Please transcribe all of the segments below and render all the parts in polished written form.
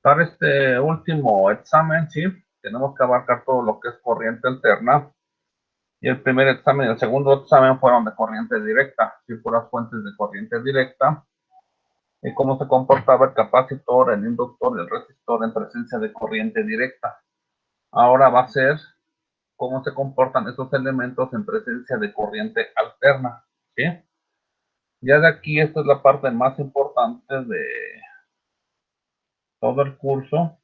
Para este último examen, sí, tenemos que abarcar todo lo que es corriente alterna. Y el primer examen y el segundo examen fueron de corriente directa, sí, puras fuentes de corriente directa. Y cómo se comportaba el capacitor, el inductor y el resistor en presencia de corriente directa. Ahora va a ser cómo se comportan estos elementos en presencia de corriente alterna, ¿sí? Ya de aquí, esta es la parte más importante de todo el curso,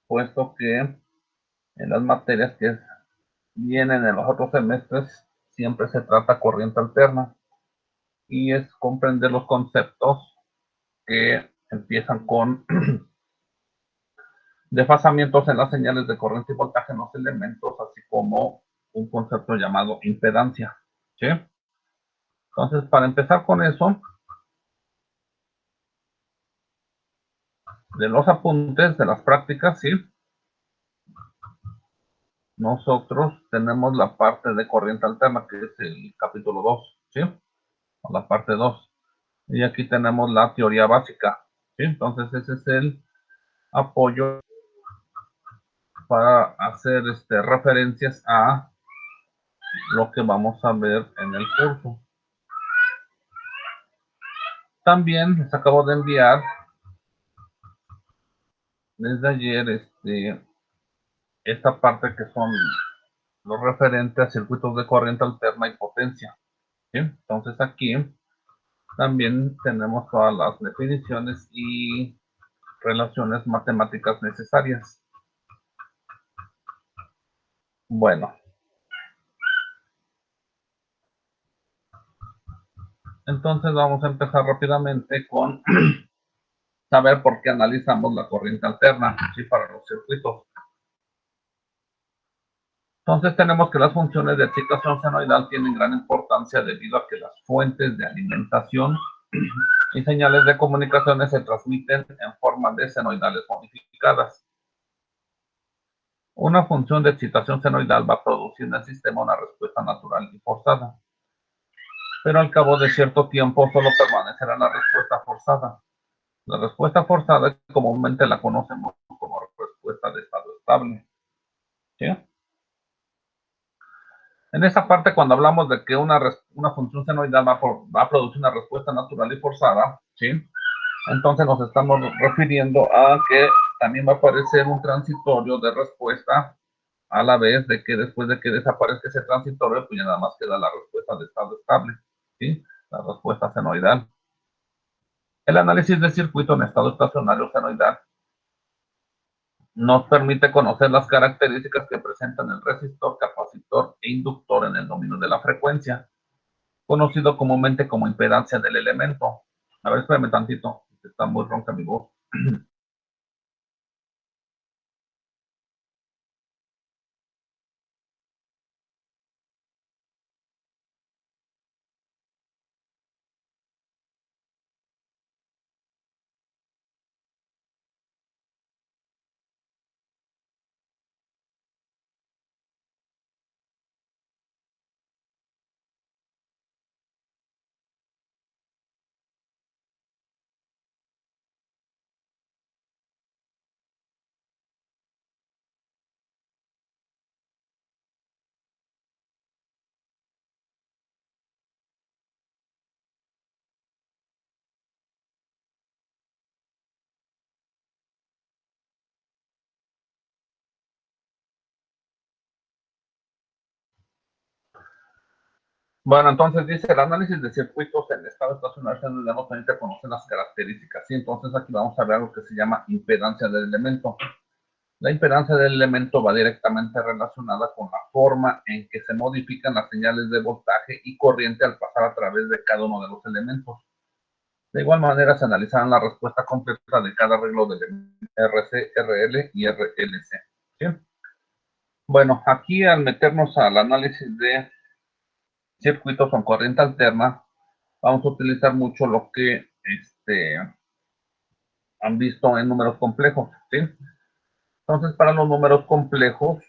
puesto que en las materias que vienen en los otros semestres siempre se trata corriente alterna y es comprender los conceptos que empiezan con desfasamientos en las señales de corriente y voltaje en los elementos, así como un concepto llamado impedancia, ¿sí? Entonces, para empezar con eso, de los apuntes, de las prácticas, ¿sí? Nosotros tenemos la parte de corriente alterna, que es el capítulo 2, ¿sí? O la parte 2. Y aquí tenemos la teoría básica, ¿sí? Entonces, ese es el apoyo para hacer referencias a lo que vamos a ver en el curso. También les acabo de enviar desde ayer esta parte que son los referentes a circuitos de corriente alterna y potencia, ¿sí? Entonces aquí también tenemos todas las definiciones y relaciones matemáticas necesarias. Bueno, entonces vamos a empezar rápidamente con saber por qué analizamos la corriente alterna, ¿sí? Para los circuitos. Entonces tenemos que las funciones de excitación senoidal tienen gran importancia debido a que las fuentes de alimentación y señales de comunicaciones se transmiten en forma de senoidales modificadas. Una función de excitación senoidal va a producir en el sistema una respuesta natural y forzada, pero al cabo de cierto tiempo solo permanecerá la respuesta forzada. La respuesta forzada comúnmente la conocemos como respuesta de estado estable, ¿sí? En esa parte, cuando hablamos de que una función senoidal va a producir una respuesta natural y forzada, ¿sí? Entonces nos estamos refiriendo a que también va a aparecer un transitorio de respuesta a la vez de que después de que desaparezca ese transitorio, pues ya nada más queda la respuesta de estado estable, ¿sí? La respuesta senoidal. El análisis de circuito en estado estacionario senoidal nos permite conocer las características que presentan el resistor, capacitor e inductor en el dominio de la frecuencia, conocido comúnmente como impedancia del elemento. A ver, espérame tantito, está muy ronca mi voz. Bueno, entonces dice el análisis de circuitos en estado estacionario senoidal nos permite conocer las características. ¿Sí? Entonces aquí vamos a ver algo que se llama impedancia del elemento. La impedancia del elemento va directamente relacionada con la forma en que se modifican las señales de voltaje y corriente al pasar a través de cada uno de los elementos. De igual manera se analizarán la respuesta completa de cada arreglo de RC, RL y RLC. ¿Sí? Bueno, aquí al meternos al análisis de circuitos con corriente alterna, vamos a utilizar mucho lo que han visto en números complejos, ¿sí? Entonces, para los números complejos,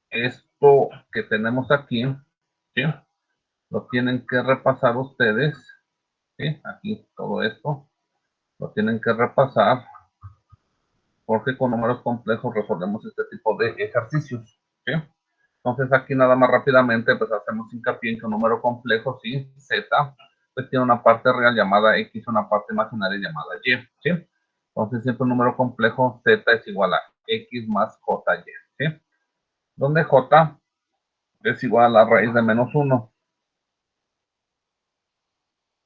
esto que tenemos aquí, ¿sí? Lo tienen que repasar ustedes, ¿sí? Aquí todo esto lo tienen que repasar porque con números complejos resolvemos este tipo de ejercicios, ¿sí? Entonces aquí nada más rápidamente pues hacemos hincapié en que un número complejo, ¿sí? Z, pues tiene una parte real llamada X, una parte imaginaria llamada Y, ¿sí? Entonces siempre un número complejo Z es igual a X más JY, ¿sí? Donde J es igual a la raíz de menos 1.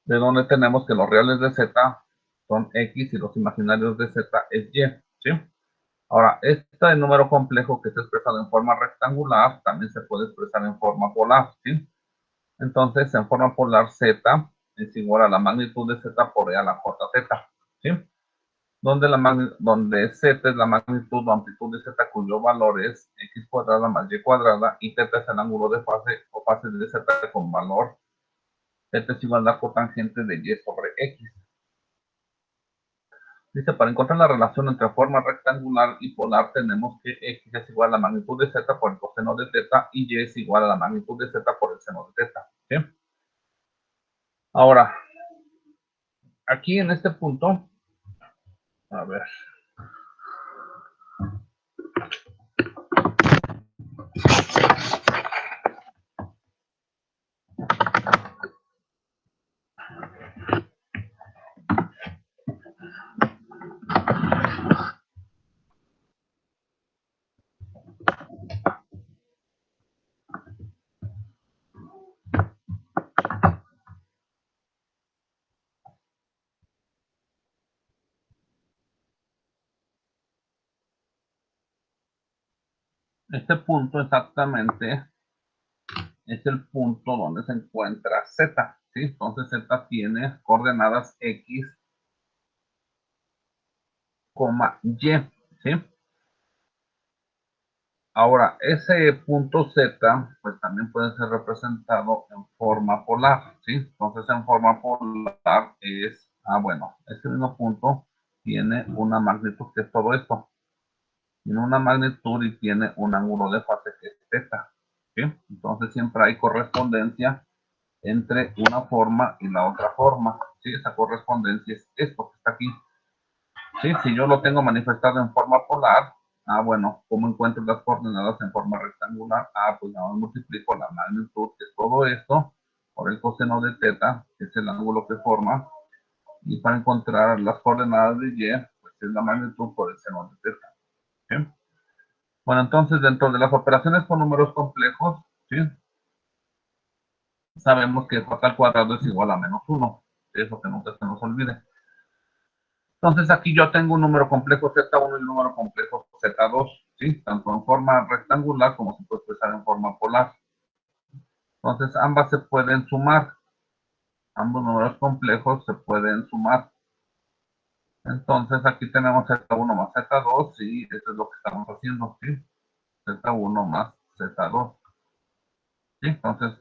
De donde tenemos que los reales de Z son X y los imaginarios de Z es Y, ¿sí? Ahora, este número complejo que está expresado en forma rectangular también se puede expresar en forma polar, ¿sí? Entonces, en forma polar Z es igual a la magnitud de Z por E a la JZ, ¿sí? Donde Z es la magnitud o amplitud de Z cuyo valor es X cuadrada más Y cuadrada y θ es el ángulo de fase o fase de Z con valor θ es igual a la cotangente de Y sobre X. Dice, para encontrar la relación entre forma rectangular y polar, tenemos que X es igual a la magnitud de Z por el coseno de θ y Y es igual a la magnitud de Z por el seno de θ, ¿sí? Ahora, aquí en este punto, a ver. Este punto exactamente es el punto donde se encuentra Z, ¿sí? Entonces Z tiene coordenadas X, Y, ¿sí? Ahora, ese punto Z, pues también puede ser representado en forma polar, ¿sí? Entonces, en forma polar es, bueno, ese mismo punto tiene una magnitud que es todo esto. Tiene una magnitud y tiene un ángulo de fase que es θ, ¿sí? Entonces, siempre hay correspondencia entre una forma y la otra forma, ¿sí? Esa correspondencia es esto que está aquí. Sí, si yo lo tengo manifestado en forma polar, bueno, ¿cómo encuentro las coordenadas en forma rectangular? Pues nada más multiplico la magnitud de todo esto por el coseno de θ, que es el ángulo que forma, y para encontrar las coordenadas de y, pues es la magnitud por el seno de θ, ¿sí? Bueno, entonces dentro de las operaciones con números complejos, ¿sí? Sabemos que j al cuadrado es igual a menos 1, eso que nunca se nos olvide. Entonces aquí yo tengo un número complejo Z1 y un número complejo Z2, ¿sí? Tanto en forma rectangular como se puede expresar en forma polar. Entonces ambas se pueden sumar. Ambos números complejos se pueden sumar. Entonces aquí tenemos Z1 más Z2 y eso es lo que estamos haciendo, ¿sí? Z1 más Z2. ¿Sí? Entonces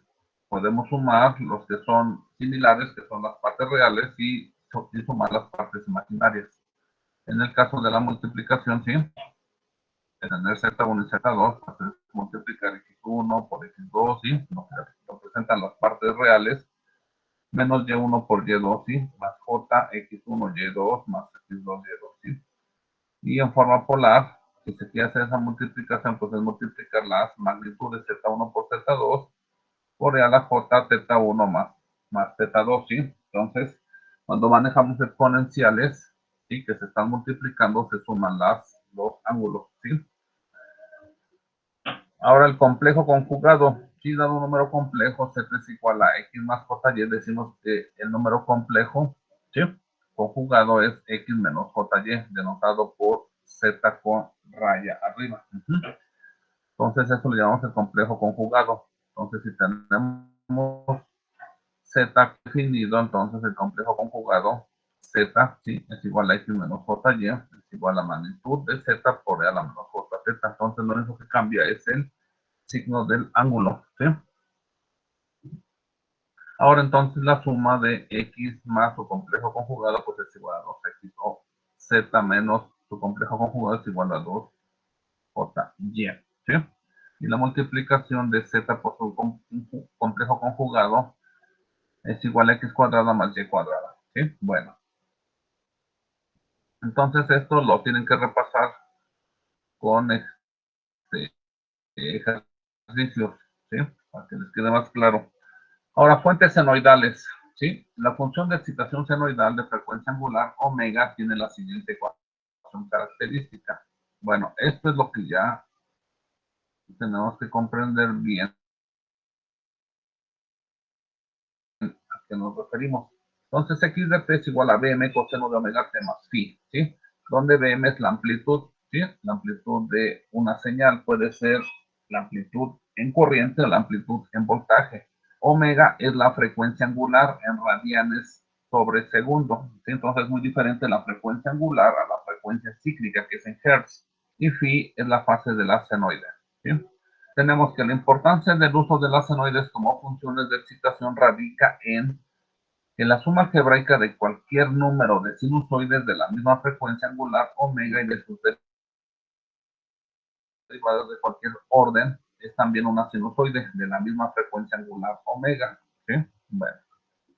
podemos sumar los que son similares, que son las partes reales, y sumar las partes imaginarias. En el caso de la multiplicación, ¿sí? Tener Z1 y Z2, pues es multiplicar X1 por X2, ¿sí? Nos representan las partes reales, menos Y1 por Y2, ¿sí? Más J, X1, Y2, más X2, Y2, ¿sí? Y en forma polar, si se quiere hacer esa multiplicación, pues es multiplicar las magnitudes Z1 por Z2 por E a la J, Z1 más Z2, ¿sí? Entonces, cuando manejamos exponenciales, ¿sí? Que se están multiplicando, se suman los ángulos, ¿sí? Ahora el complejo conjugado. Si dado un número complejo, Z es igual a X más JY, decimos que el número complejo, ¿sí? Conjugado es X menos JY, denotado por Z con raya arriba. Entonces eso le llamamos el complejo conjugado. Entonces si tenemos Z definido, entonces el complejo conjugado Z, ¿sí? Es igual a X menos JY, es igual a la magnitud de Z por E a la menos JZ. Entonces lo único que cambia es el signo del ángulo, ¿sí? Ahora entonces la suma de X más su complejo conjugado pues es igual a 2X o Z menos su complejo conjugado es igual a 2JY, ¿sí? Y la multiplicación de Z por su complejo conjugado es igual a X cuadrada más Y cuadrada, ¿sí? Bueno. Entonces esto lo tienen que repasar con ejercicios, ¿sí? Para que les quede más claro. Ahora, fuentes senoidales, ¿sí? La función de excitación senoidal de frecuencia angular omega tiene la siguiente ecuación característica. Bueno, esto es lo que ya tenemos que comprender bien a qué nos referimos. Entonces, x de t es igual a bm coseno de omega t más phi, ¿sí? Donde bm es la amplitud, ¿sí? La amplitud de una señal puede ser la amplitud en corriente o la amplitud en voltaje. Omega es la frecuencia angular en radianes sobre segundo, ¿sí? Entonces es muy diferente la frecuencia angular a la frecuencia cíclica, que es en hertz, y phi es la fase de la senoide, ¿sí? Tenemos que la importancia del uso de las senoides como funciones de excitación radica en que la suma algebraica de cualquier número de sinusoides de la misma frecuencia angular omega y de sus derivadas de cualquier orden es también una sinusoide de la misma frecuencia angular omega, ¿sí? Bueno,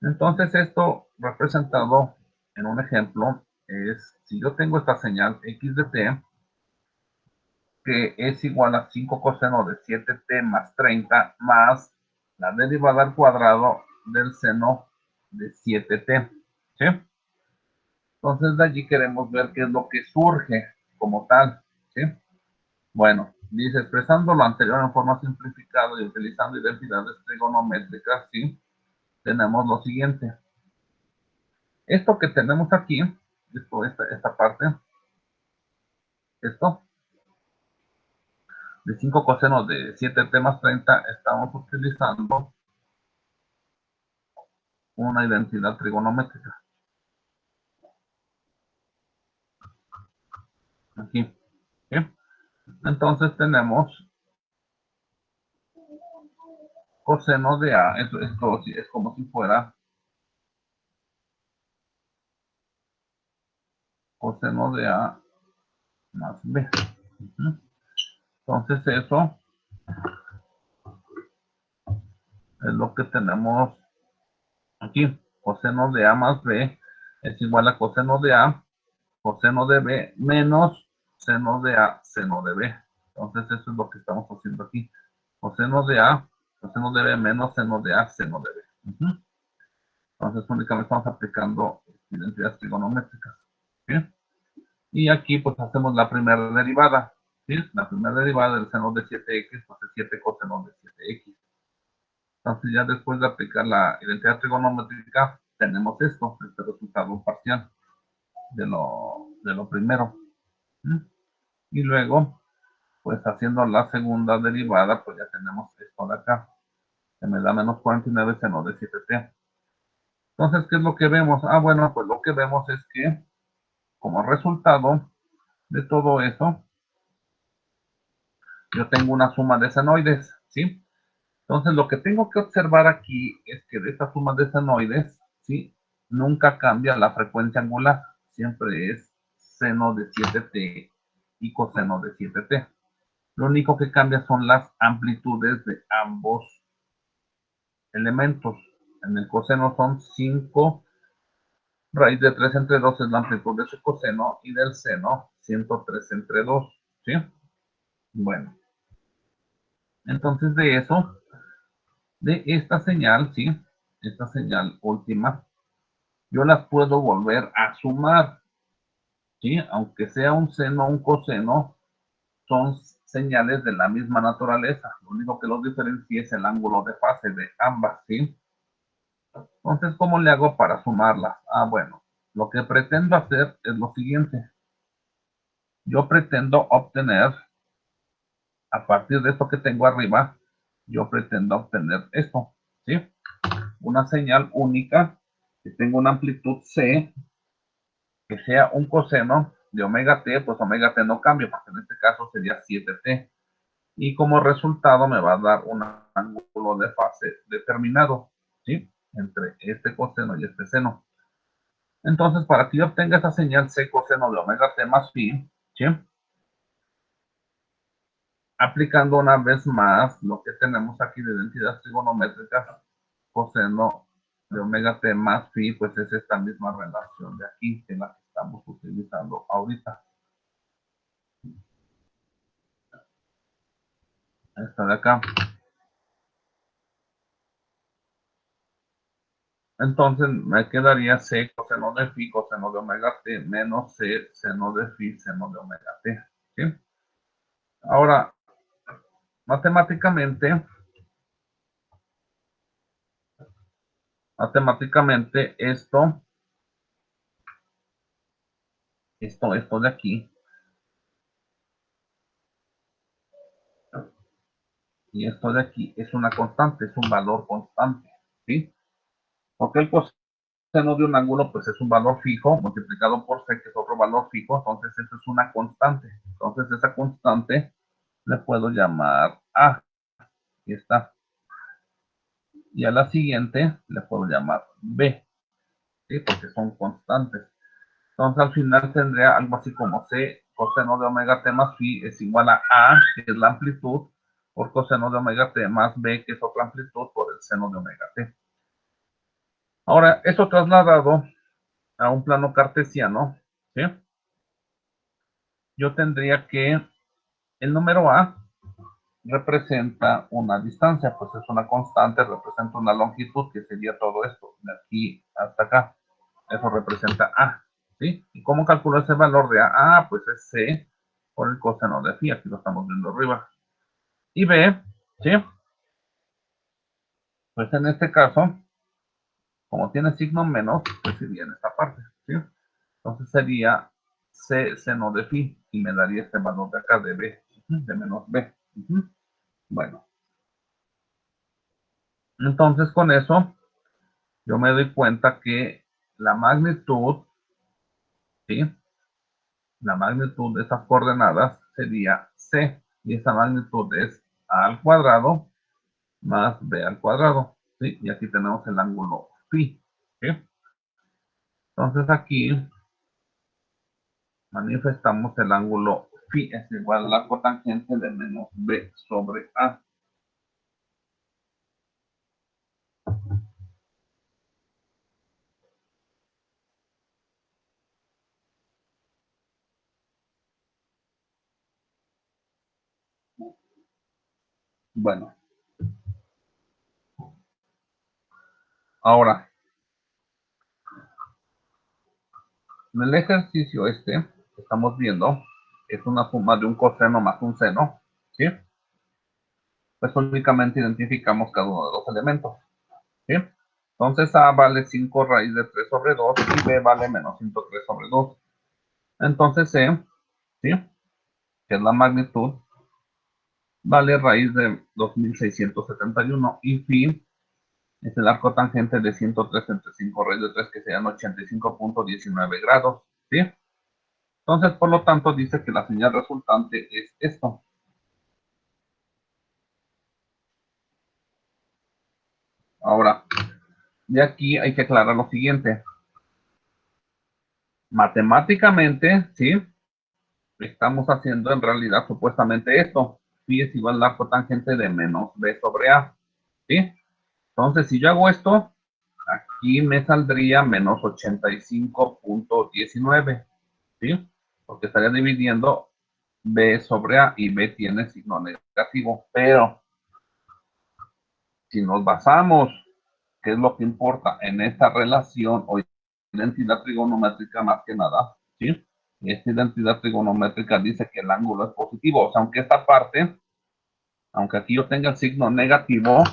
entonces esto representado en un ejemplo es, si yo tengo esta señal x de t, que es igual a 5 coseno de 7t más 30 más la derivada al cuadrado del seno de 7t, ¿sí? Entonces de allí queremos ver qué es lo que surge como tal, ¿sí? Bueno, dice, expresando lo anterior en forma simplificada y utilizando identidades trigonométricas, ¿sí? Tenemos lo siguiente. Esto que tenemos aquí, esta parte, esto, de 5 cosenos de 7t más 30, estamos utilizando una identidad trigonométrica. Aquí, ¿sí? Entonces tenemos coseno de A, esto es como si fuera coseno de A más B. Entonces eso es lo que tenemos aquí. Coseno de A más B es igual a coseno de A, coseno de B menos seno de A, seno de B. Entonces eso es lo que estamos haciendo aquí. Coseno de A, coseno de B menos seno de A, seno de B. Entonces únicamente estamos aplicando identidades trigonométricas, ¿sí? Y aquí pues hacemos la primera derivada, ¿sí? La primera derivada del seno de 7x, pues es 7 coseno de 7x. Entonces ya después de aplicar la identidad trigonométrica, tenemos esto, este resultado parcial de lo primero. ¿Sí? Y luego, pues haciendo la segunda derivada, pues ya tenemos esto de acá, que me da menos 49 seno de 7t. Entonces, ¿qué es lo que vemos? Ah, bueno, pues lo que vemos es que, como resultado de todo eso, yo tengo una suma de senoides, ¿sí? Entonces, lo que tengo que observar aquí es que de esta suma de senoides, ¿sí? Nunca cambia la frecuencia angular, siempre es seno de 7t y coseno de 7t. Lo único que cambia son las amplitudes de ambos elementos. En el coseno son 5 raíz de 3 entre 2 es la amplitud de su coseno y del seno 103 entre 2, ¿sí? Bueno, entonces de eso, de esta señal, ¿sí? Esta señal última, yo las puedo volver a sumar, ¿sí? Aunque sea un seno o un coseno, son señales de la misma naturaleza. Lo único que los diferencia es el ángulo de fase de ambas, ¿sí? Entonces, ¿cómo le hago para sumarlas? Ah, bueno, lo que pretendo hacer es lo siguiente. Yo pretendo obtener, a partir de esto que tengo arriba, yo pretendo obtener esto, ¿sí? Una señal única que tenga una amplitud C, que sea un coseno de omega t, pues omega t no cambia, porque en este caso sería 7t. Y como resultado me va a dar un ángulo de fase determinado, ¿sí? Entre este coseno y este seno. Entonces, para que yo obtenga esa señal C coseno de omega t más phi, ¿sí? Aplicando una vez más lo que tenemos aquí de identidades trigonométricas, coseno de omega t más phi, pues es esta misma relación de aquí, que es la que estamos utilizando ahorita. esta de acá. Entonces me quedaría C coseno de phi coseno de omega t menos C seno de phi seno de omega t. ¿Sí? Ahora, matemáticamente esto de aquí y esto de aquí es una constante, es un valor constante. ¿Sí? Porque el coseno de un ángulo pues es un valor fijo multiplicado por C, que es otro valor fijo, entonces eso es una constante. Entonces esa constante le puedo llamar A. Aquí está. Y a la siguiente le puedo llamar B, ¿sí? Porque son constantes. Entonces al final tendría algo así como C coseno de omega t más phi es igual a, que es la amplitud, por coseno de omega t más B, que es otra amplitud, por el seno de omega t. Ahora, esto trasladado a un plano cartesiano, ¿sí? Yo tendría que el número A representa una distancia, pues es una constante, representa una longitud, que sería todo esto, de aquí hasta acá. Eso representa A, ¿sí? ¿Y cómo calculo ese valor de A? Ah, pues es C por el coseno de phi, aquí lo estamos viendo arriba. Y B, ¿sí? Pues en este caso, como tiene signo menos, pues sería en esta parte, ¿sí? Entonces sería C seno de phi, y me daría este valor de acá de B, de menos B. Bueno, entonces con eso yo me doy cuenta que la magnitud, ¿sí? La magnitud de estas coordenadas sería C, y esa magnitud es A al cuadrado más B al cuadrado, ¿sí? Y aquí tenemos el ángulo phi, ¿sí? Entonces aquí manifestamos el ángulo phi es igual a la cotangente de menos B sobre A. Bueno, ahora, en el ejercicio este que estamos viendo, es una suma de un coseno más un seno, ¿sí? Pues únicamente identificamos cada uno de los elementos, ¿sí? Entonces A vale 5 raíz de 3 sobre 2 y B vale menos 103 sobre 2. Entonces C, ¿sí? Que es la magnitud, vale raíz de 2671 y phi es el arco tangente de 103 entre 5 raíz de 3, que serían 85.19 grados, ¿sí? Entonces, por lo tanto, dice que la señal resultante es esto. Ahora, de aquí hay que aclarar lo siguiente. Matemáticamente, ¿sí? Estamos haciendo en realidad supuestamente esto. Phi es igual al arco tangente de menos B sobre A, ¿sí? Entonces, si yo hago esto, aquí me saldría menos 85.19, ¿sí? Porque estaría dividiendo B sobre A y B tiene signo negativo. Pero si nos basamos, ¿qué es lo que importa en esta relación o identidad trigonométrica más que nada? ¿Sí? Esta identidad trigonométrica dice que el ángulo es positivo. O sea, aunque esta parte, aunque aquí yo tenga el signo negativo,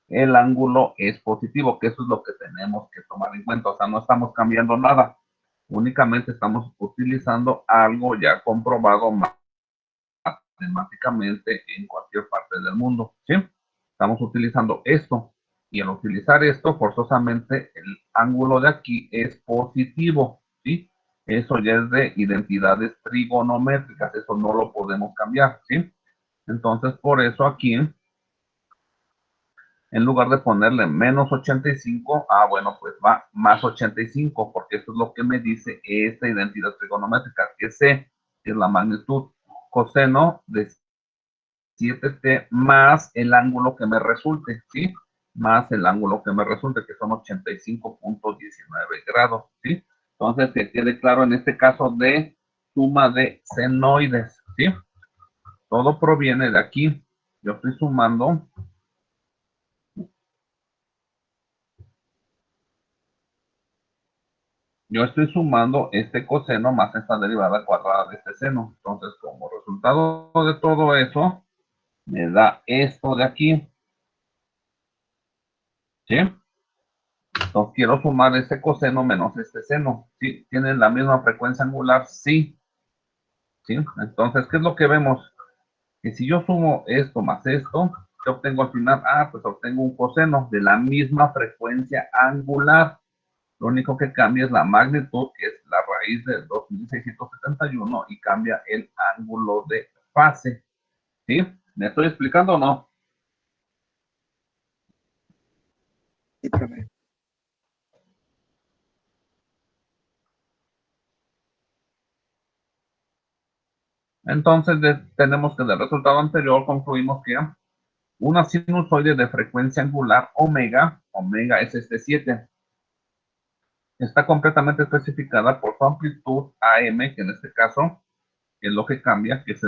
el ángulo es positivo, que eso es lo que tenemos que tomar en cuenta. O sea, no estamos cambiando nada. Únicamente estamos utilizando algo ya comprobado matemáticamente en cualquier parte del mundo, ¿sí? Estamos utilizando esto, y al utilizar esto, forzosamente el ángulo de aquí es positivo, ¿sí? Eso ya es de identidades trigonométricas, eso no lo podemos cambiar, ¿sí? Entonces, por eso aquí, en lugar de ponerle menos 85, bueno, pues va más 85, porque eso es lo que me dice esta identidad trigonométrica, que C es la magnitud coseno de 7t más el ángulo que me resulte, ¿sí? Más el ángulo que me resulte, que son 85.19 grados, ¿sí? Entonces, que quede claro en este caso de suma de senoides, ¿sí? Todo proviene de aquí. Yo estoy sumando este coseno más esta derivada cuadrada de este seno. Entonces, como resultado de todo eso, me da esto de aquí. ¿Sí? Entonces, quiero sumar este coseno menos este seno. ¿Sí? ¿Tienen la misma frecuencia angular? Sí. ¿Sí? Entonces, ¿qué es lo que vemos? Que si yo sumo esto más esto, ¿qué obtengo al final? Ah, pues obtengo un coseno de la misma frecuencia angular. Lo único que cambia es la magnitud, que es la raíz del 2671, y cambia el ángulo de fase. ¿Sí? ¿Me estoy explicando o no? Sí, profe. Entonces, tenemos que del resultado anterior concluimos que una sinusoide de frecuencia angular omega es este 7, está completamente especificada por su amplitud AM, que en este caso es lo que cambia, que es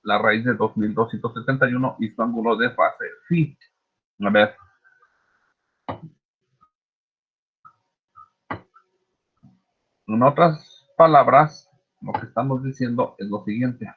la raíz de 2271, y su ángulo de fase phi. A ver, en otras palabras, lo que estamos diciendo es lo siguiente.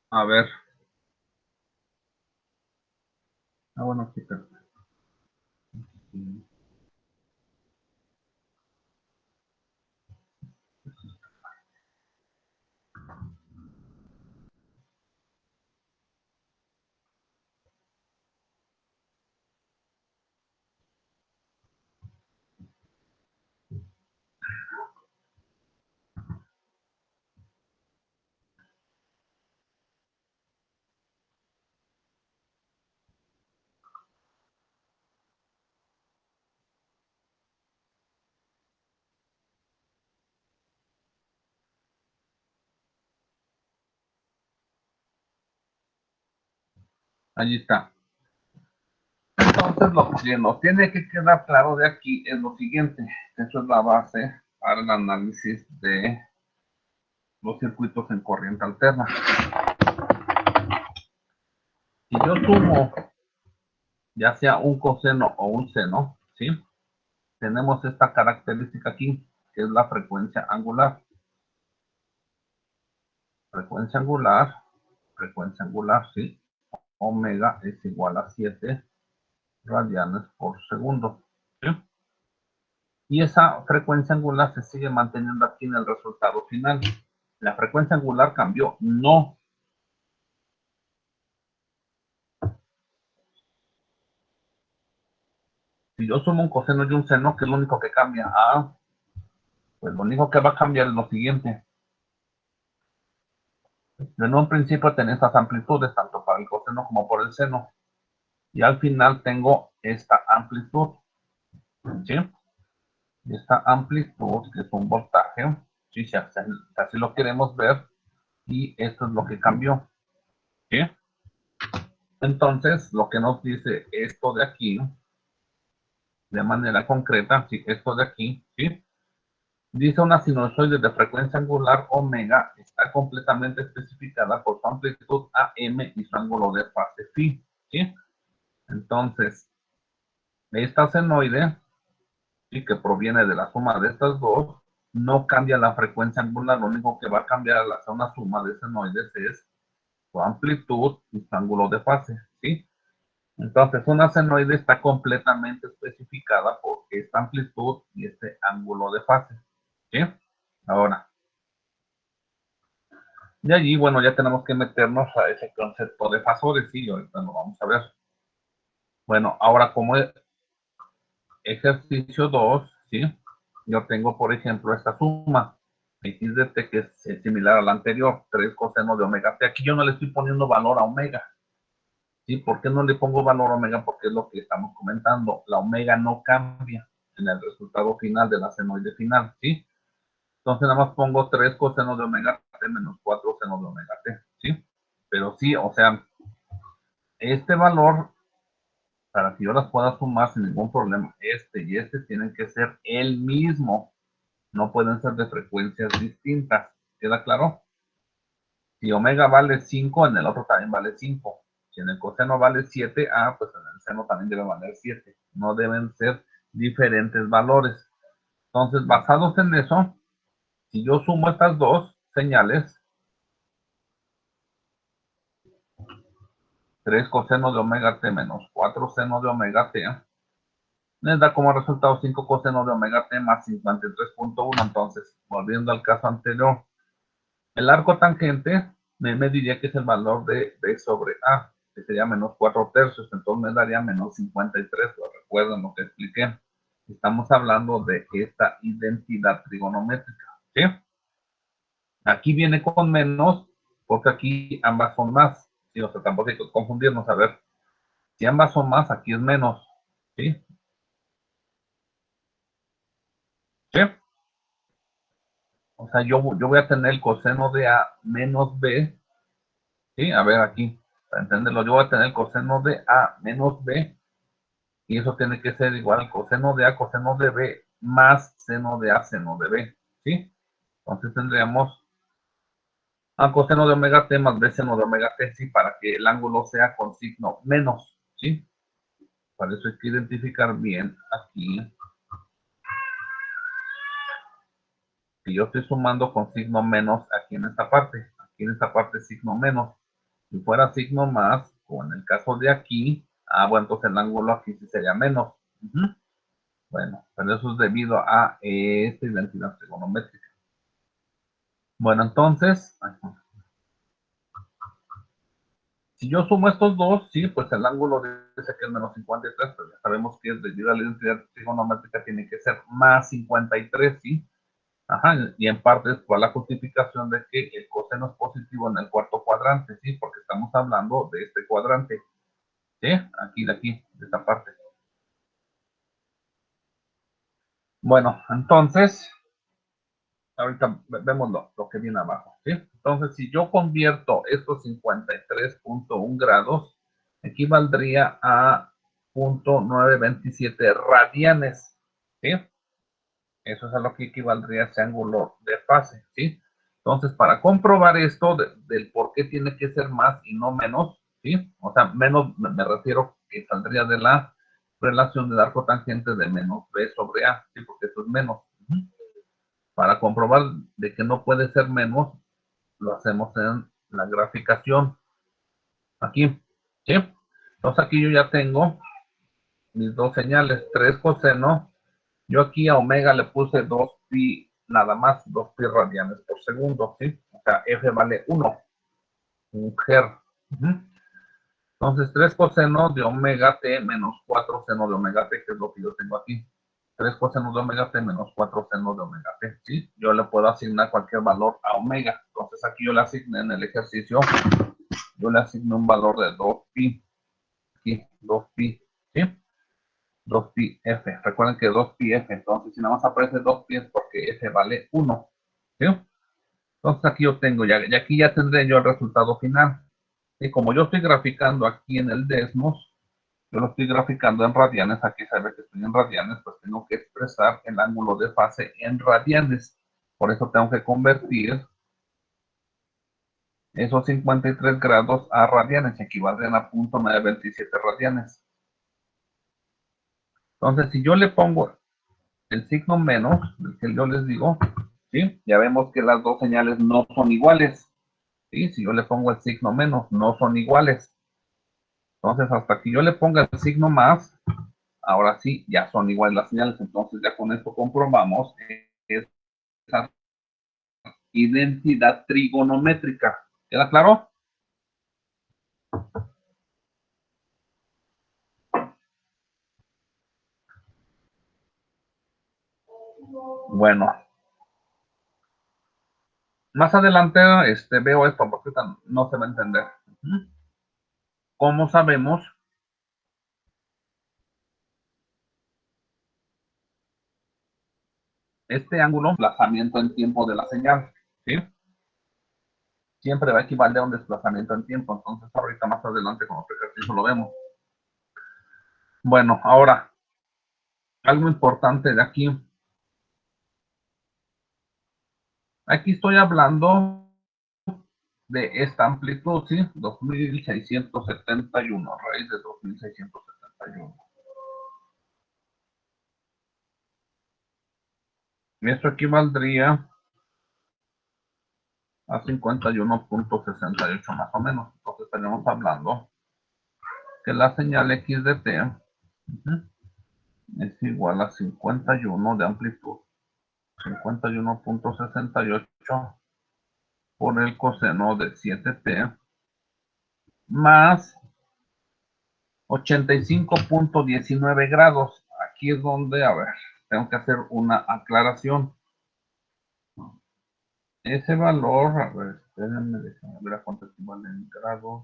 A ver. Bueno, chicas. Allí está. Entonces, lo que nos tiene que quedar claro de aquí es lo siguiente. Eso es la base para el análisis de los circuitos en corriente alterna. Si yo sumo ya sea un coseno o un seno, ¿sí? Tenemos esta característica aquí, que es la frecuencia angular. Frecuencia angular, ¿sí? Omega es igual a 7 radianes por segundo, ¿sí? Y esa frecuencia angular se sigue manteniendo aquí en el resultado final. ¿La frecuencia angular cambió? No. Si yo sumo un coseno y un seno, ¿qué es lo único que cambia? Ah, pues lo único que va a cambiar es lo siguiente. En un principio tenía estas amplitudes, tanto para el coseno como por el seno. Y al final tengo esta amplitud, ¿sí? Esta amplitud, que es un voltaje, ¿sí? Si así lo queremos ver, y esto es lo que cambió, ¿sí? Entonces, lo que nos dice esto de aquí, de manera concreta, ¿sí? Esto de aquí, ¿sí? Dice una sinusoide de frecuencia angular omega está completamente especificada por su amplitud AM y su ángulo de fase phi, ¿sí? Entonces, esta senoide, ¿sí?, que proviene de la suma de estas dos, no cambia la frecuencia angular, lo único que va a cambiar al hacer una suma de senoides es su amplitud y su ángulo de fase, ¿sí? Entonces, una senoide está completamente especificada por esta amplitud y este ángulo de fase, ¿sí? Ahora, de allí, bueno, ya tenemos que meternos a ese concepto de fasores, sí, ahorita lo vamos a ver. Bueno, ahora como ejercicio 2, ¿sí? Yo tengo, por ejemplo, esta suma, x de t, que es similar a la anterior, 3 coseno de omega t. Aquí yo no le estoy poniendo valor a omega, ¿sí? ¿Por qué no le pongo valor a omega? Porque es lo que estamos comentando. La omega no cambia en el resultado final de la senoide final, ¿sí? Entonces nada más pongo 3 coseno de omega t menos 4 seno de omega t, ¿sí? Pero sí, o sea, este valor, para que yo las pueda sumar sin ningún problema, este y este tienen que ser el mismo. No pueden ser de frecuencias distintas. ¿Queda claro? Si omega vale 5, en el otro también vale 5. Si en el coseno vale 7, pues en el seno también debe valer 7. No deben ser diferentes valores. Entonces, basados en eso, si yo sumo estas dos señales, 3 coseno de omega t menos 4 seno de omega t, les da como resultado 5 coseno de omega t más 53.1. Entonces, volviendo al caso anterior, el arco tangente me diría que es el valor de b sobre a, que sería menos 4 tercios, entonces me daría menos 53, lo recuerdan lo que expliqué. Estamos hablando de esta identidad trigonométrica, ¿sí? Aquí viene con menos, porque aquí ambas son más, ¿sí? O sea, tampoco hay que confundirnos, a ver, si ambas son más, aquí es menos, ¿sí? ¿Sí? O sea, yo voy a tener el coseno de a menos b, ¿sí? A ver, aquí, para entenderlo, yo voy a tener el coseno de a menos b, y eso tiene que ser igual al coseno de a coseno de b más seno de a seno de b, ¿sí? Entonces tendríamos a coseno de omega t más b seno de omega t, ¿sí? Para que el ángulo sea con signo menos, ¿sí? Para eso hay que identificar bien aquí que yo estoy sumando con signo menos aquí en esta parte. Aquí en esta parte signo menos. Si fuera signo más, o en el caso de aquí, bueno, entonces el ángulo aquí sí sería menos. Bueno, pero eso es debido a esta identidad trigonométrica. Bueno, entonces, si yo sumo estos dos, sí, pues el ángulo dice que es menos 53, pero ya sabemos que es debido a la identidad trigonométrica tiene que ser más 53, ¿sí? Ajá, y en parte es por la justificación de que el coseno es positivo en el cuarto cuadrante, ¿sí? Porque estamos hablando de este cuadrante, ¿sí? Aquí, de esta parte. Bueno, entonces, ahorita vemos lo que viene abajo, ¿sí? Entonces, si yo convierto estos 53.1 grados, equivaldría a 0.927 radianes, ¿sí? Eso es a lo que equivaldría ese ángulo de fase, ¿sí? Entonces, para comprobar esto del por qué tiene que ser más y no menos, ¿sí? O sea, menos me refiero que saldría de la relación del arco tangente de menos b sobre a, ¿sí? Porque eso es menos. Para comprobar de que no puede ser menos, lo hacemos en la graficación. Aquí, ¿sí? Entonces aquí yo ya tengo mis dos señales, 3 coseno. Yo aquí a omega le puse 2 pi, nada más, 2 pi radianes por segundo, ¿sí? O sea, F vale 1, un GER. Entonces, 3 coseno de omega t menos 4 seno de omega t, que es lo que yo tengo aquí. 3 coseno de omega t menos 4 seno de omega t, ¿sí? Yo le puedo asignar cualquier valor a omega. Entonces, aquí yo le asigné en el ejercicio, yo le asigné un valor de 2 pi. Aquí, 2 pi, ¿sí? 2 pi f. Recuerden que 2 pi f, entonces si nada más aparece 2 pi es porque f vale 1, ¿sí? Entonces aquí yo tengo, y aquí ya tendré yo el resultado final. Y como yo estoy graficando aquí en el Desmos, Yo lo estoy graficando en radianes, aquí se ve que estoy en radianes, pues tengo que expresar el ángulo de fase en radianes. Por eso tengo que convertir esos 53 grados a radianes, equivalen a 0.927 radianes. Entonces, si yo le pongo el signo menos, el que yo les digo, ¿sí? Ya vemos que las dos señales no son iguales, ¿sí? Si yo le pongo el signo menos, no son iguales. Entonces, hasta que yo le ponga el signo más, ahora sí, ya son iguales las señales. Entonces, ya con esto comprobamos esa identidad trigonométrica. ¿Queda claro? Bueno, más adelante veo esto porque no se va a entender. ¿Cómo sabemos este ángulo? Desplazamiento en tiempo de la señal, ¿sí? Siempre va a equivaler a un desplazamiento en tiempo. Entonces, ahorita más adelante con otro ejercicio lo vemos. Bueno, ahora, algo importante de aquí. Aquí estoy hablando de esta amplitud, ¿sí? 2671, raíz de 2671. Y esto equivaldría a 51.68 más o menos. Entonces estaríamos hablando que la señal x de t es igual a 51 de amplitud, 51.68 por el coseno de 7t más 85.19 grados. Aquí es donde, a ver, tengo que hacer una aclaración. Ese valor, a ver, espérenme, déjenme ver a cuánto equivale en grados.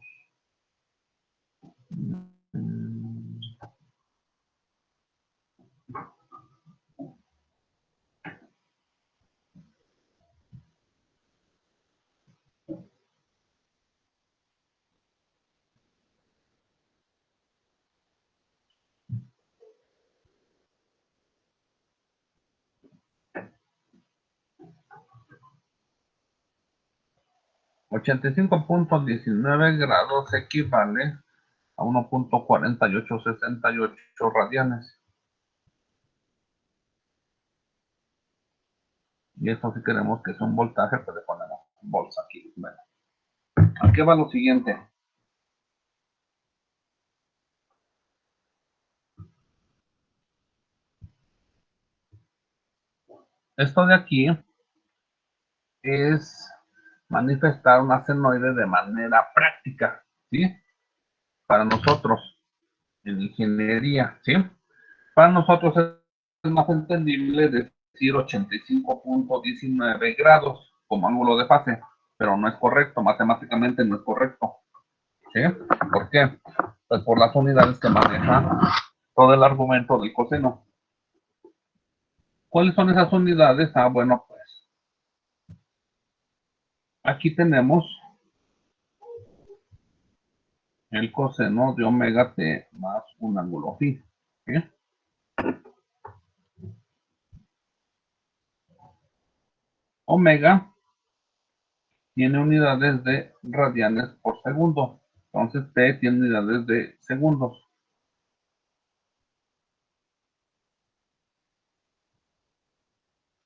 85.19 grados equivale a 1.4868 radianes. Y eso si queremos que es un voltaje, pues le ponemos volts aquí. Bueno, aquí va lo siguiente. Esto de aquí es manifestar una senoide de manera práctica, ¿sí? Para nosotros, en ingeniería, ¿sí? Para nosotros es más entendible decir 85.19 grados como ángulo de fase, pero no es correcto, matemáticamente no es correcto. ¿Sí? ¿Por qué? Pues por las unidades que maneja todo el argumento del coseno. ¿Cuáles son esas unidades? Ah, bueno, pues aquí tenemos el coseno de omega t más un ángulo phi. ¿Sí? Omega tiene unidades de radianes por segundo. Entonces t tiene unidades de segundos.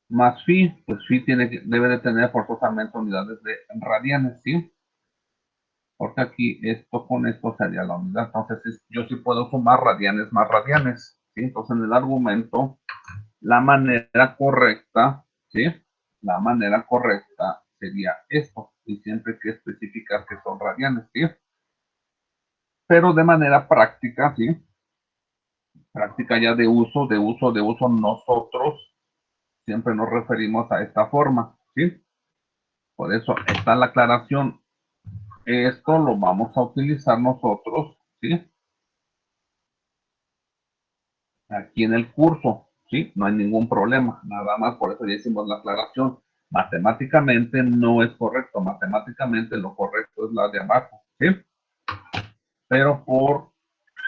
Más phi, pues phi debe de tener forzosamente unidades de radianes, ¿sí? Porque aquí esto con esto sería la unidad. Entonces yo sí puedo sumar radianes más radianes, ¿sí? Entonces en el argumento, la manera correcta, ¿sí? La manera correcta sería esto, y siempre hay que especificar que son radianes, ¿sí? Pero de manera práctica, ¿sí? Práctica ya de uso, nosotros siempre nos referimos a esta forma, ¿sí? Por eso está la aclaración. Esto lo vamos a utilizar nosotros, ¿sí? Aquí en el curso, ¿sí? No hay ningún problema, nada más por eso ya hicimos la aclaración. Matemáticamente no es correcto, matemáticamente lo correcto es la de abajo, ¿sí? Pero por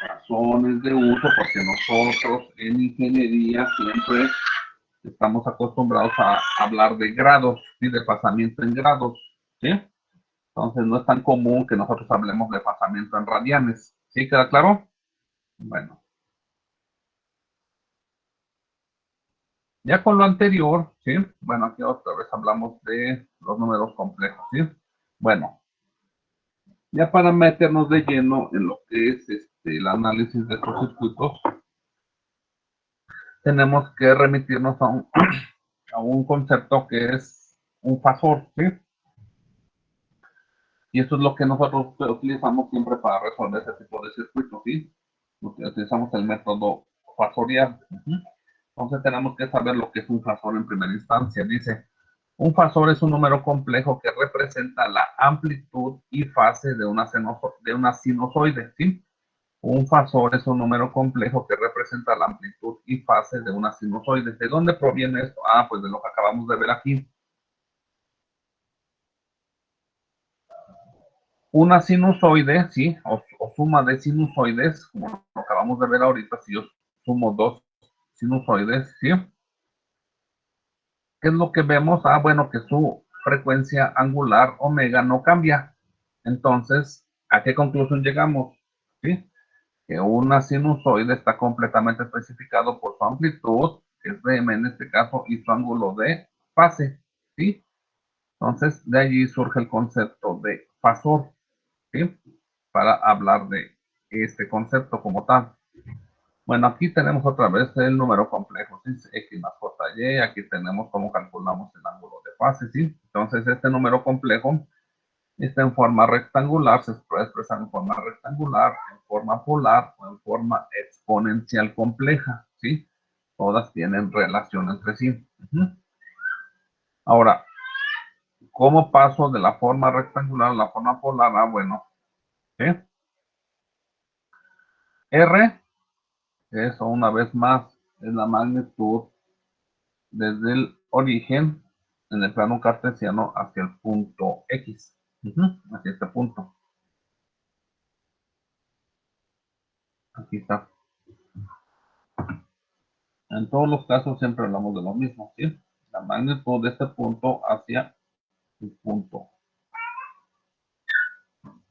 razones de uso, porque nosotros en ingeniería siempre estamos acostumbrados a hablar de grados, ¿sí? De pasamiento en grados, ¿sí? Entonces no es tan común que nosotros hablemos de pasamiento en radianes. ¿Sí queda claro? Bueno. Ya con lo anterior, ¿sí? Bueno, aquí otra vez hablamos de los números complejos, ¿sí? Bueno, ya para meternos de lleno en lo que es el análisis de estos circuitos, tenemos que remitirnos a un concepto que es un fasor, ¿sí? Y eso es lo que nosotros utilizamos siempre para resolver ese tipo de circuitos, ¿sí? Utilizamos el método fasorial. Entonces tenemos que saber lo que es un fasor en primera instancia. Dice, un fasor es un número complejo que representa la amplitud y fase de una sinusoide, ¿sí? Un fasor es un número complejo que representa la amplitud y fase de una sinusoide. ¿De dónde proviene esto? Ah, pues de lo que acabamos de ver aquí. Una sinusoide, ¿sí? O suma de sinusoides, como lo acabamos de ver ahorita, si yo sumo dos sinusoides, ¿sí? ¿Qué es lo que vemos? Ah, bueno, que su frecuencia angular omega no cambia. Entonces, ¿a qué conclusión llegamos? ¿Sí? Que una sinusoide está completamente especificado por su amplitud, que es Dm en este caso, y su ángulo de fase, ¿sí? Entonces, de allí surge el concepto de fasor, ¿sí? Para hablar de este concepto como tal. Bueno, aquí tenemos otra vez el número complejo, ¿sí? X más JY, aquí tenemos cómo calculamos el ángulo de fase, ¿sí? Entonces, este número complejo está en forma rectangular, se puede expresar en forma rectangular, en forma polar o en forma exponencial compleja, ¿sí? Todas tienen relación entre sí. Ahora, ¿cómo paso de la forma rectangular a la forma polar? Ah, bueno, ¿sí? R, eso una vez más, es la magnitud desde el origen en el plano cartesiano hacia el punto X, hacia este punto. Aquí está. En todos los casos siempre hablamos de lo mismo, ¿sí? La magnitud de este punto hacia el punto,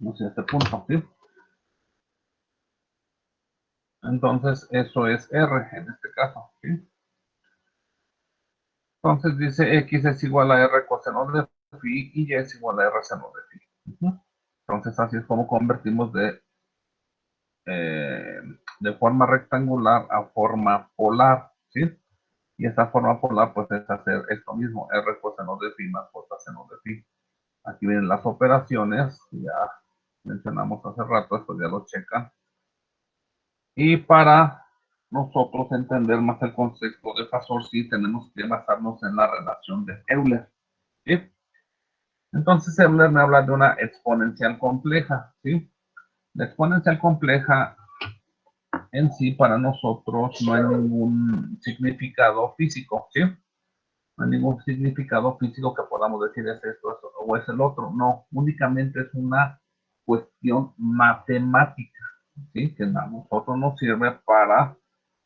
hacia este punto, ¿sí? Entonces, eso es R en este caso, ¿sí? Entonces dice X es igual a R coseno de phi y Y es igual a R seno de phi. Entonces, así es como convertimos de forma rectangular a forma polar, ¿sí? Y esta forma polar, pues, es hacer esto mismo, R coseno de phi más J seno de phi. Aquí vienen las operaciones, ya mencionamos hace rato, esto ya lo checan. Y para nosotros entender más el concepto de fasor, sí tenemos que basarnos en la relación de Euler, ¿sí? Entonces Euler me habla de una exponencial compleja, ¿sí? La exponencial compleja en sí para nosotros no hay ningún significado físico, ¿sí? No hay ningún significado físico que podamos decir es esto o es el otro, no, únicamente es una cuestión matemática, ¿sí? Que a nosotros nos sirve para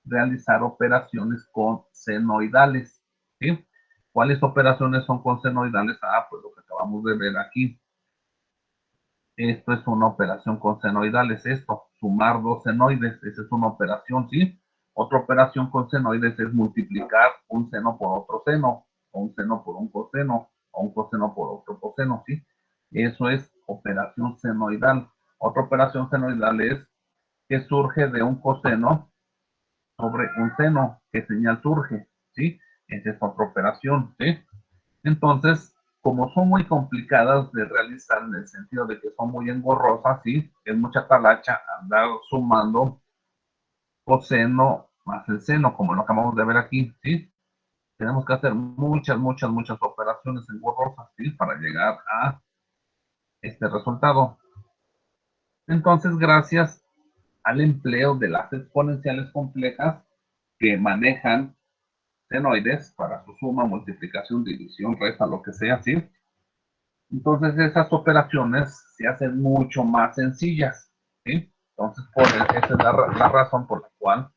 realizar operaciones con senoidales, ¿sí? ¿Cuáles operaciones son con senoidales? Ah, pues lo que acabamos de ver aquí. Esto es una operación con senoidales, esto, sumar dos senoides, esa es una operación, ¿sí? Otra operación con senoides es multiplicar un seno por otro seno, o un seno por un coseno, o un coseno por otro coseno, ¿sí? Eso es operación senoidal. Otra operación senoidal es que surge de un coseno sobre un seno, ¿qué señal surge? ¿Sí? Esa es otra operación, ¿sí? Entonces, como son muy complicadas de realizar en el sentido de que son muy engorrosas, ¿sí? Es mucha talacha andar sumando coseno más el seno, como lo acabamos de ver aquí, ¿sí? Tenemos que hacer muchas operaciones engorrosas, ¿sí? Para llegar a este resultado. Entonces, gracias al empleo de las exponenciales complejas que manejan senoides para su suma, multiplicación, división, resta, lo que sea, ¿sí? Entonces esas operaciones se hacen mucho más sencillas, ¿sí? Entonces, esa es la razón por la cual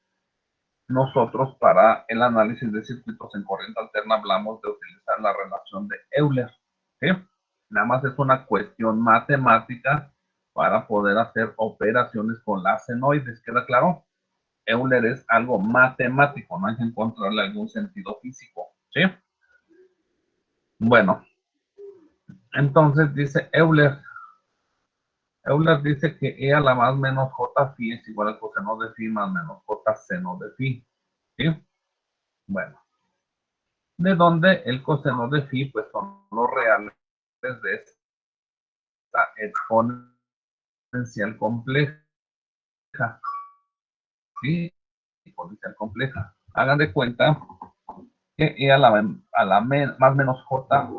nosotros para el análisis de circuitos en corriente alterna hablamos de utilizar la relación de Euler. ¿Sí? Nada más es una cuestión matemática para poder hacer operaciones con las senoides. ¿Queda claro? Euler es algo matemático, no hay que encontrarle algún sentido físico. ¿Sí? Bueno, entonces dice Euler dice que E a la más menos J phi es igual al coseno de phi más menos J seno de phi. ¿Sí? Bueno, de donde el coseno de phi pues son los reales de esta exponencial compleja. ¿Sí? Exponencial compleja. Hagan de cuenta que E a la más menos J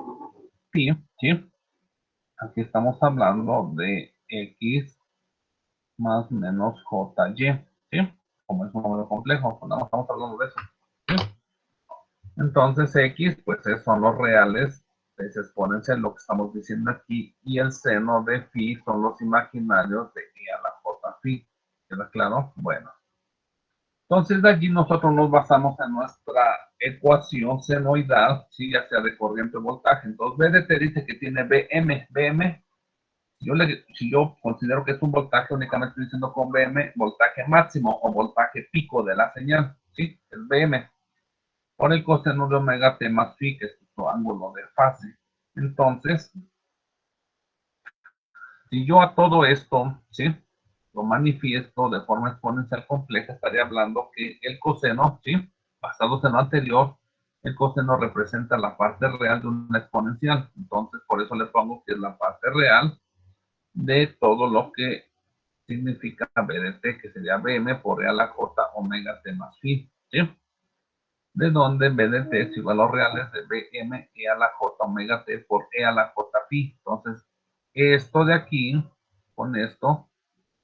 phi, ¿sí? Aquí estamos hablando de X más menos JY, ¿sí? Como es un número complejo, cuando estamos hablando de eso. ¿Sí? Entonces X, pues son los reales de esa exponencial, lo que estamos diciendo aquí, y el seno de phi son los imaginarios de E a la J phi. ¿Queda claro? Bueno. Entonces de allí nosotros nos basamos en nuestra ecuación senoidal, ¿sí? Ya sea de corriente o voltaje. Entonces BDT dice que tiene BM. Si yo considero que es un voltaje, únicamente estoy diciendo con BM, voltaje máximo o voltaje pico de la señal, ¿sí? Es BM. Por el coseno de omega t más phi, que es su ángulo de fase. Entonces, si yo a todo esto, ¿sí? Lo manifiesto de forma exponencial compleja, estaría hablando que el coseno, ¿sí? Basados en lo anterior, el coseno representa la parte real de una exponencial. Entonces, por eso le pongo que es la parte real de todo lo que significa BDT, que sería BM por E a la J omega T más phi, ¿sí? De donde BDT es igual a los reales de BM E a la J omega T por E a la J phi. Entonces, esto de aquí, con esto,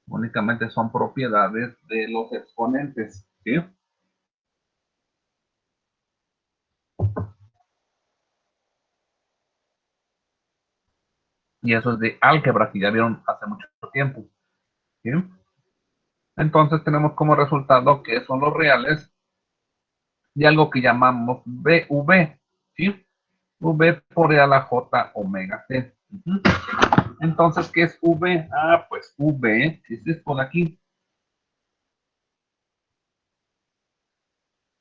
únicamente son propiedades de los exponentes, ¿sí? Y eso es de álgebra, que ya vieron hace mucho tiempo, ¿sí? Entonces tenemos como resultado que son los reales de algo que llamamos BV, ¿sí? V por E a la J omega T. Entonces, ¿qué es V? Ah, pues V, este es por aquí.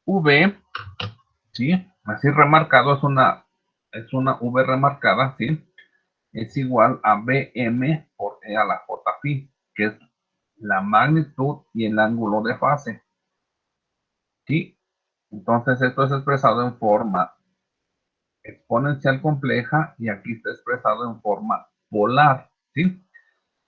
V, ¿sí? Así remarcado, es una V remarcada, ¿sí? Es igual a BM por E a la J phi, que es la magnitud y el ángulo de fase, ¿sí? Entonces, esto es expresado en forma exponencial compleja y aquí está expresado en forma polar, ¿sí?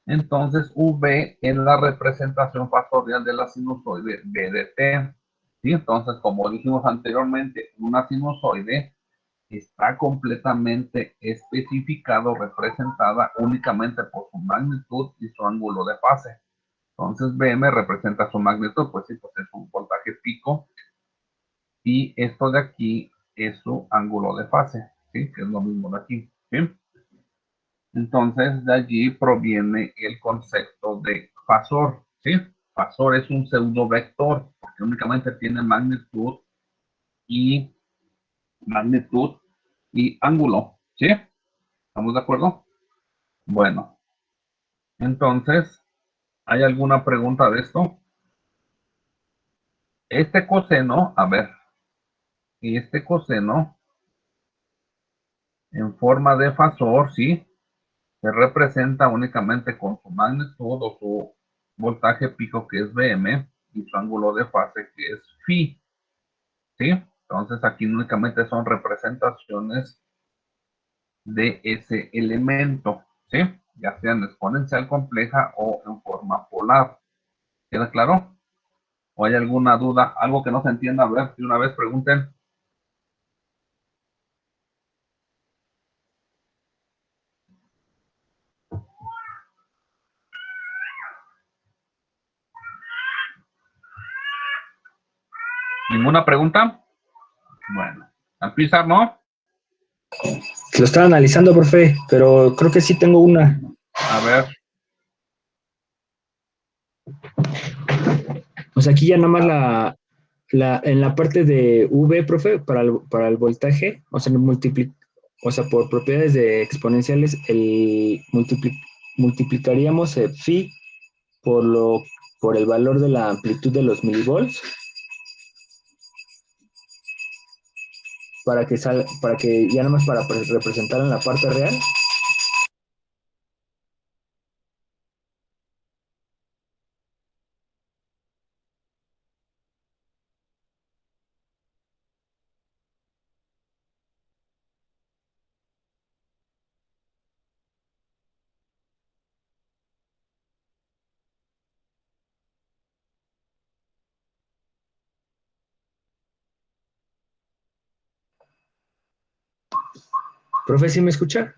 Entonces, V es la representación factorial de la sinusoide B de T. ¿Sí? Entonces, como dijimos anteriormente, una sinusoide está completamente especificado, representada únicamente por su magnitud y su ángulo de fase. Entonces, BM representa su magnitud, pues sí, pues es un voltaje pico. Y esto de aquí es su ángulo de fase, ¿sí? Que es lo mismo de aquí, ¿sí? Entonces, de allí proviene el concepto de fasor, ¿sí? Fasor es un pseudo vector, porque únicamente tiene y magnitud y ángulo, ¿sí? ¿Estamos de acuerdo? Bueno, entonces, ¿hay alguna pregunta de esto? Este coseno, a ver, este coseno en forma de fasor, ¿sí? Se representa únicamente con su magnitud o su voltaje pico, que es Bm, y su ángulo de fase, que es phi, ¿sí? Entonces aquí únicamente son representaciones de ese elemento, ¿sí? Ya sea en exponencial compleja o en forma polar. ¿Queda claro? ¿O hay alguna duda? Algo que no se entienda, a ver, si una vez pregunten. ¿Ninguna pregunta? Bueno, al pisar, ¿no? Lo estaba analizando, profe, pero creo que sí tengo una. A ver. sea, aquí ya nada más en la parte de V, profe, para el voltaje, o sea, o sea, por propiedades de exponenciales, multiplicaríamos phi por por el valor de la amplitud de los milivolts para que ya nada más para representar en la parte real. Profe, ¿sí me escucha?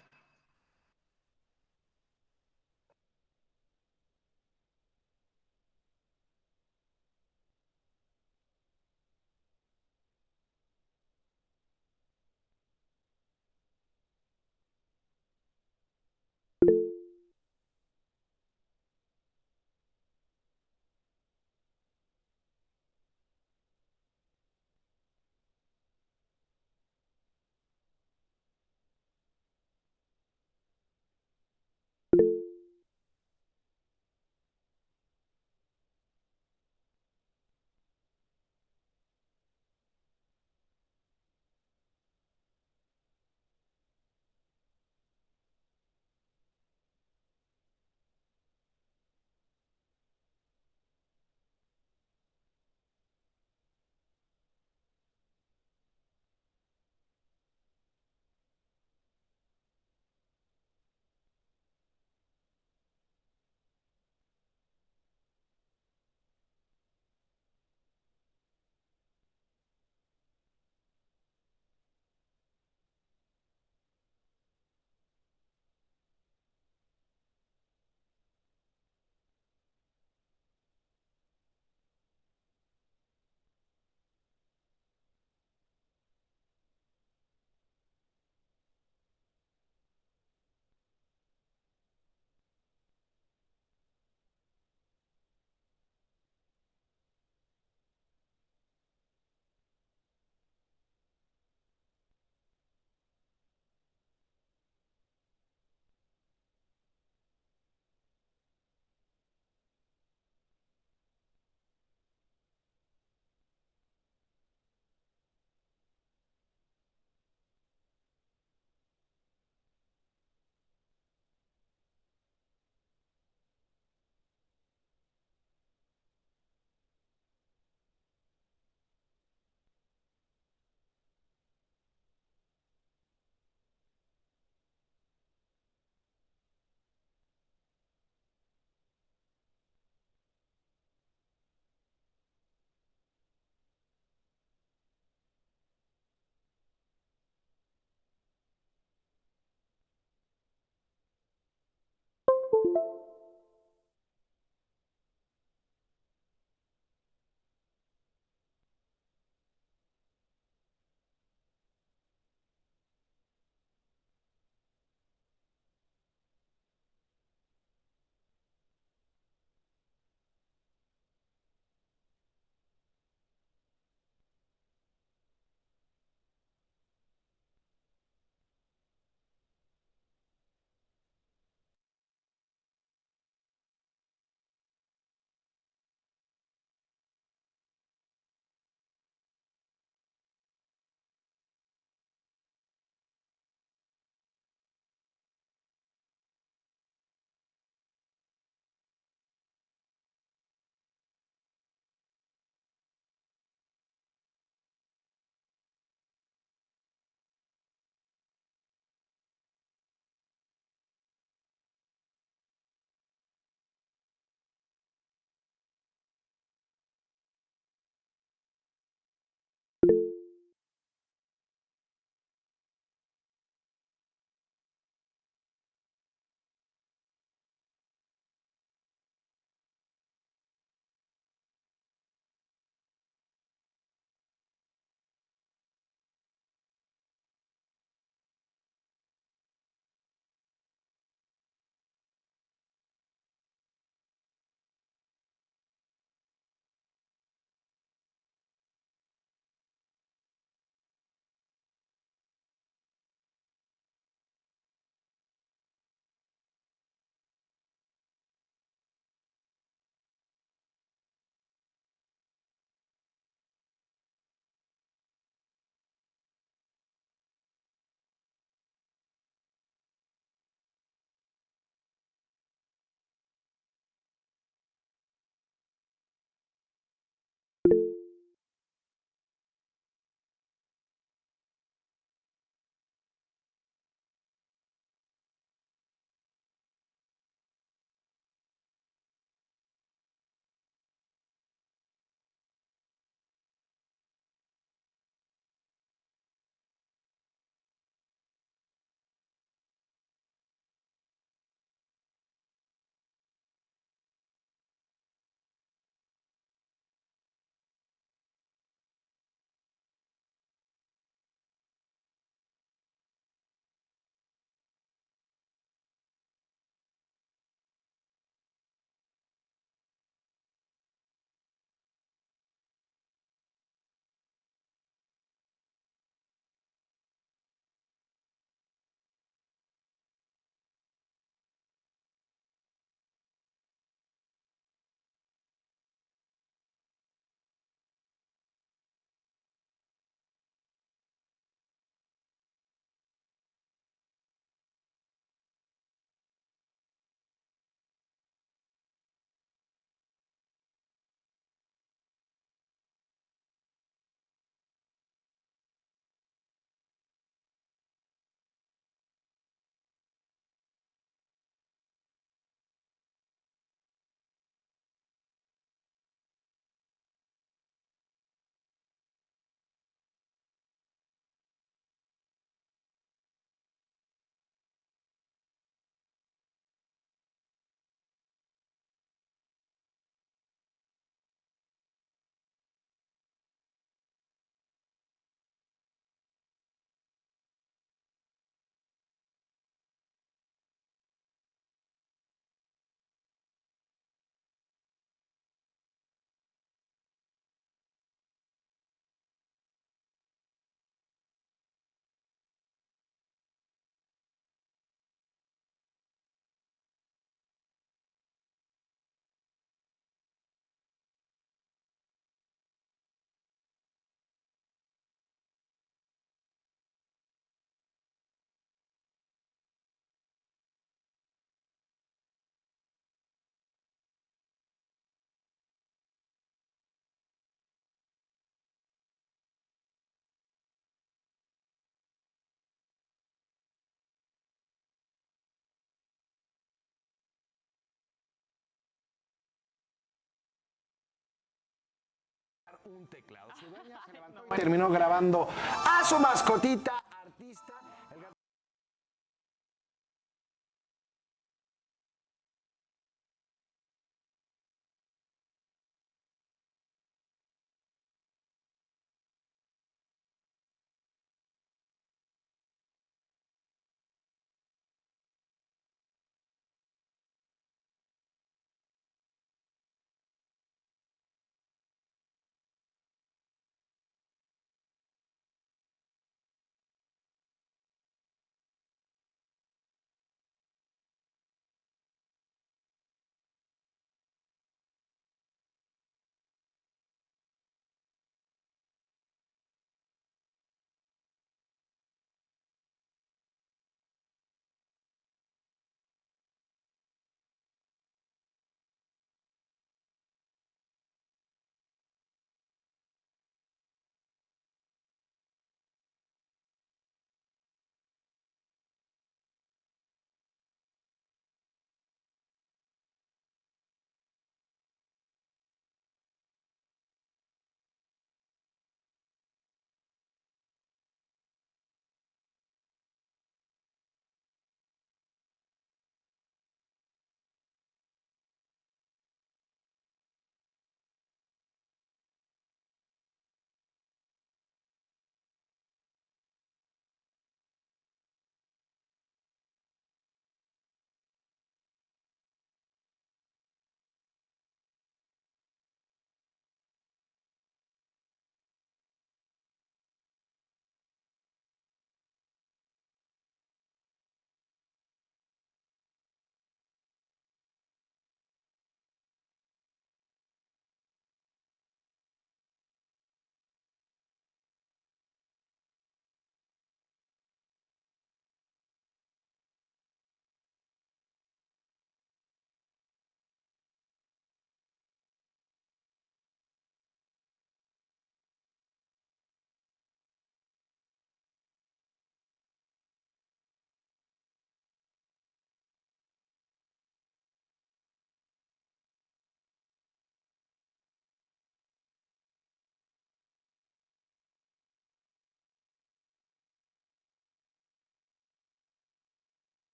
un teclado. Su dueña se levantó y terminó grabando a su mascotita artista.